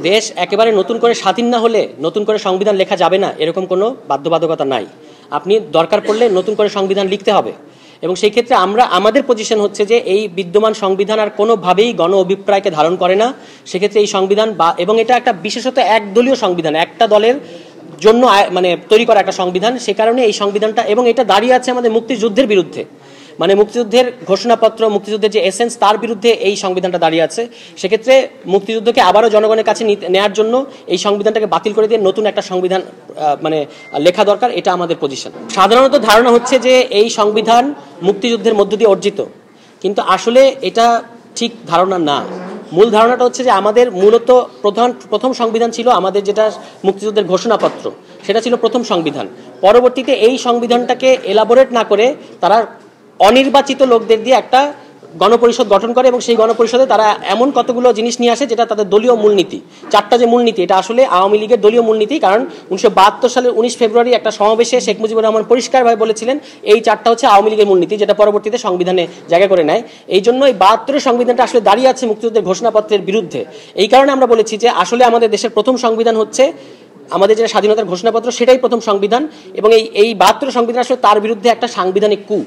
দেশ একেবারে নতুন করে স্বাধীন না হলে নতুন করে সংবিধান লেখা যাবে না এরকম কোনো বাধ্যবাধকতা নাই। আপনি দরকার পড়লে নতুন করে সংবিধান লিখতে হবে এবং সেই ক্ষেত্রে আমাদের পজিশন হচ্ছে যে এই বিদ্যমান সংবিধান আর কোনোভাবেই গণ অভিপ্রায়কে ধারণ করে না। সেক্ষেত্রে এই সংবিধান এবং এটা একটা বিশেষত একদলীয় সংবিধান, একটা দলের জন্য মানে তৈরি করা একটা সংবিধান। সে কারণে এই সংবিধানটা এবং এটা দাঁড়িয়ে আছে আমাদের মুক্তিযুদ্ধের বিরুদ্ধে, মানে মুক্তিযুদ্ধের ঘোষণাপত্র, মুক্তিযুদ্ধের যে এসেন্স তার বিরুদ্ধে এই সংবিধানটা দাঁড়িয়ে আছে। সেক্ষেত্রে মুক্তিযুদ্ধকে আবারও জনগণের কাছে নেওয়ার জন্য এই সংবিধানটাকে বাতিল করে দিয়ে নতুন একটা সংবিধান মানে লেখা দরকার, এটা আমাদের পজিশন। সাধারণত ধারণা হচ্ছে যে এই সংবিধান মুক্তিযুদ্ধের মধ্য দিয়ে অর্জিত, কিন্তু আসলে এটা ঠিক ধারণা না। মূল ধারণাটা হচ্ছে যে আমাদের মূলত প্রথম সংবিধান ছিল আমাদের যেটা মুক্তিযুদ্ধের ঘোষণাপত্র, সেটা ছিল প্রথম সংবিধান। পরবর্তীতে এই সংবিধানটাকে এলাবোরেট না করে তারা অনির্বাচিত লোকদের দিয়ে একটা গণপরিষদ গঠন করে এবং সেই গণপরিষদে তারা এমন কতগুলো জিনিস নিয়ে আসে যেটা তাদের দলীয় মূলনীতি। 4টা যে মূলনীতি, এটা আসলে আওয়ামী লীগের দলীয় মূলনীতি। কারণ 1972 সালের 19 ফেব্রুয়ারি একটা সমাবেশে শেখ মুজিবুর রহমান পরিষ্কারভাবে বলেছিলেন এই 4টা হচ্ছে আওয়ামী লীগের মূলনীতি, যেটা পরবর্তীতে সংবিধানে জায়গা করে নেয়। এই জন্য এই 72 সংবিধানটা আসলে দাঁড়িয়ে আছে মুক্তিযুদ্ধের ঘোষণাপত্রের বিরুদ্ধে। এই কারণে আমরা বলেছি যে আসলে আমাদের দেশের প্রথম সংবিধান হচ্ছে আমাদের যে স্বাধীনতার ঘোষণাপত্র, সেটাই প্রথম সংবিধান এবং এই 72 সংবিধান আসলে তার বিরুদ্ধে একটা সাংবিধানিক কু।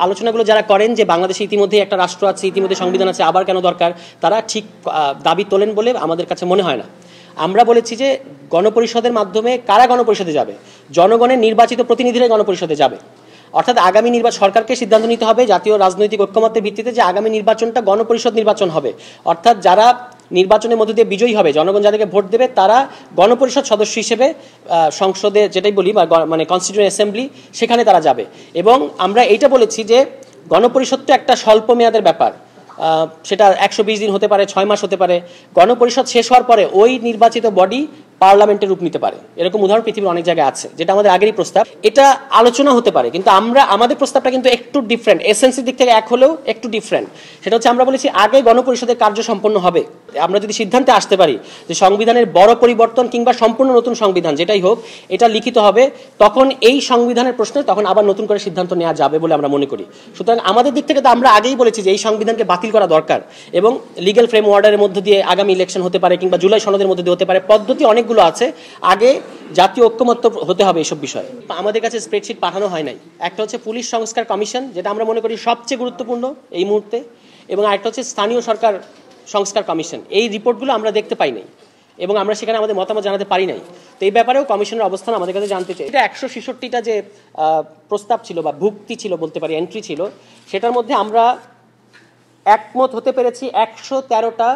আলোচনাগুলো যারা করেন যে বাংলাদেশে ইতিমধ্যে একটা রাষ্ট্র আছে, ইতিমধ্যে সংবিধান আছে, আবার কেন দরকার, তারা ঠিক দাবি তোলেন বলে আমাদের কাছে মনে হয় না। আমরা বলেছি যে গণপরিষদের মাধ্যমে কারা গণপরিষদে যাবে? জনগণের নির্বাচিত প্রতিনিধিরাই গণপরিষদে যাবে। অর্থাৎ আগামী সরকারকে সিদ্ধান্ত নিতে হবে জাতীয় রাজনৈতিক ঐক্যমত্যের ভিত্তিতে যে আগামী নির্বাচনটা গণপরিষদ নির্বাচন হবে। অর্থাৎ যারা নির্বাচনের মধ্য দিয়ে বিজয়ী হবে, জনগণ যাদেরকে ভোট দেবে, তারা গণপরিষদ সদস্য হিসেবে সংসদে যেটাই বলি বা মানে কনস্টিটিউয়েন্ট অ্যাসেম্বলি, সেখানে তারা যাবে। এবং আমরা এইটা বলেছি যে গণপরিষদটা একটা স্বল্প মেয়াদের ব্যাপার, সেটা 120 দিন হতে পারে, 6 মাস হতে পারে। গণপরিষদ শেষ হওয়ার পরে ওই নির্বাচিত বডি পার্লামেন্টের রূপ নিতে পারে। এরকম উদাহরণ পৃথিবীর অনেক জায়গায় আছে, যেটা আমাদের আগেরই প্রস্তাব। এটা আলোচনা হতে পারে, কিন্তু আমাদের প্রস্তাবটা কিন্তু একটু ডিফারেন্ট, এসেন্সের দিক থেকে এক হলেও একটু ডিফারেন্ট। সেটা হচ্ছে আমরা বলেছি আগে গণপরিষদের কার্য সম্পন্ন হবে। আমরা যদি সিদ্ধান্তে আসতে পারি যে সংবিধানের বড় পরিবর্তন কিংবা সম্পূর্ণ নতুন সংবিধান যেটাই হোক এটা লিখিত হবে, তখন এই সংবিধানের প্রশ্নে তখন আবার নতুন করে সিদ্ধান্ত নেওয়া যাবে বলে আমরা মনে করি। সুতরাং আমাদের দিক থেকে তো আমরা আগেই বলেছি যে এই সংবিধানকে বাতিল করা দরকার এবং লিগ্যাল ফ্রেম অর্ডারের মধ্য দিয়ে আগামী ইলেকশন হতে পারে কিংবা জুলাই সনদের মধ্যে দিয়ে হতে পারে। পদ্ধতি অনেকগুলো আছে, আগে জাতীয় ঐক্যমত্য হতে হবে এসব বিষয়ে। আমাদের কাছে স্প্রেডশিট পাঠানো হয় নাই। একটা হচ্ছে পুলিশ সংস্কার কমিশন, যেটা আমরা মনে করি সবচেয়ে গুরুত্বপূর্ণ এই মুহূর্তে, এবং আরেকটা হচ্ছে স্থানীয় সরকার সংস্কার কমিশন। এই রিপোর্টগুলো আমরা দেখতে পাই নাই এবং আমরা সেখানে আমাদের মতামত জানাতে পারি নাই। তো এই ব্যাপারেও কমিশনের অবস্থান আমাদের কাছে জানতে চাই। এটা 166টা যে প্রস্তাব ছিল বা ভুক্তি ছিল বলতে পারি, এন্ট্রি ছিল, সেটার মধ্যে আমরা একমত হতে পেরেছি 113টা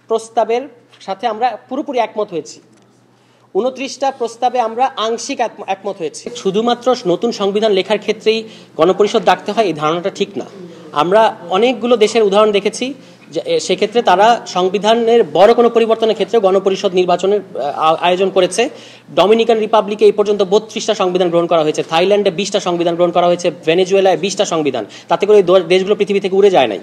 প্রস্তাবের সাথে আমরা পুরোপুরি একমত হয়েছি। 29টা প্রস্তাবে আমরা আংশিক একমত হয়েছি। শুধুমাত্র নতুন সংবিধান লেখার ক্ষেত্রেই গণপরিষদ ডাকতে হয় এই ধারণাটা ঠিক না। আমরা অনেকগুলো দেশের উদাহরণ দেখেছি, সেক্ষেত্রে তারা সংবিধানের বড় কোনো পরিবর্তনের ক্ষেত্রে গণপরিষদ নির্বাচনের আয়োজন করেছে। ডমিনিকান রিপাবলিকে এই পর্যন্ত 32টা সংবিধান গ্রহণ করা হয়েছে, থাইল্যান্ডে 20টা সংবিধান গ্রহণ করা হয়েছে, ভেনেজুয়েলায় 20টা সংবিধান। তাতে করে দেশগুলো পৃথিবী থেকে উড়ে যায় নাই।